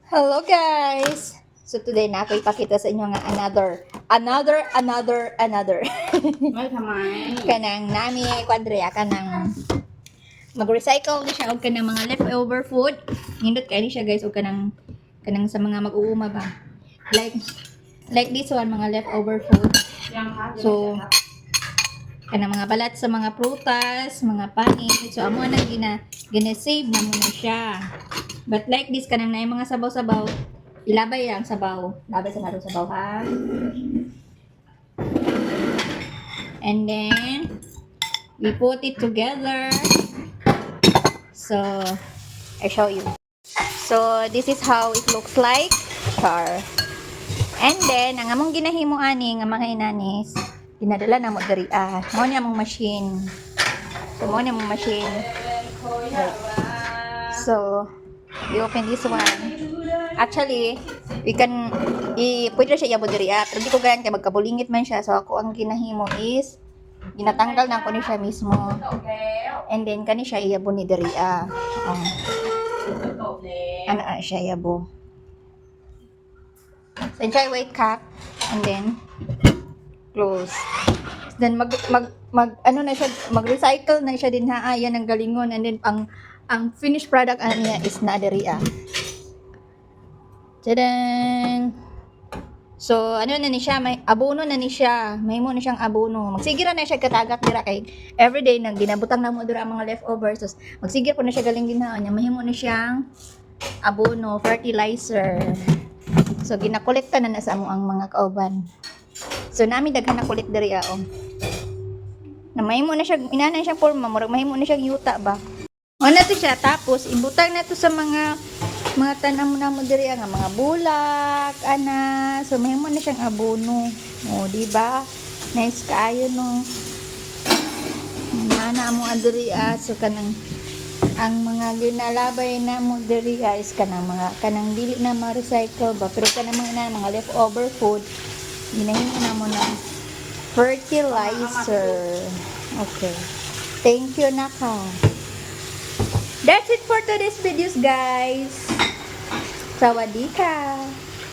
Hello guys! So today na ako ipakita sa inyo nga another May kamay. kanang nami kwadreya kanang mag-recycle ni siya og kanang mga leftover food. Nindot kay ni siya guys og kanang sa mga mag-uuma ba. Like this one mga leftover food. So kanang mga balat sa mga prutas, mga panis. So amo na gina-save na muna siya. But like this, kanang na yung mga sabaw-sabaw, ilabay ang sabaw. Labay sa narong sabaw, ha? And then, we put it together. So, I show you. So, this is how it looks like. Char. And then, ang among ginahimo ani, nga mga inanis, ginadala na mo dari. Mo niya mong machine. So, mo niya mong machine. Right. So, we open this one. Actually, pwede na siya iabot diri pero di ko ganyan kay magkabulingit man siya. So ako ang ginahimo is ginatanggal na ko ni siya mismo. And then kani siya iabo ni diri ano siya iabo. So enjoy wait cap and then close. Then ano na siya, mag-recycle na siya din ha. Yan ang galingon. And then ang finished product niya is na diri Tadang! So, ano na ni siya, may abono na ni siya. May mo na siyang abono. Magsigira na siya katagat dira kay everyday nang ginabutang na mo dira ang mga leftovers. So, magsigir po na siya galing ginaon niya. Mahimo na siyang abono, fertilizer. So, ginakolekta na sa amo ang mga kauban. So, namin daghan na kulit diri na mahimo na siya, inanay siyang forma, mahimo na siyang yuta ba. O na to siya, tapos ibutang na to sa mga tanam na mo diri nga mga bulak so mahimo na siyang abono. O di ba? Nice kaayo no. Mana mo adiri so kanang ang mga ginalabay na mo diri is kanang dili na ma-recycle ba pero kanang mga leftover food ginahimo na mo ng fertilizer. Okay. Thank you naka. That's it for today's videos, guys. Sawadee ka.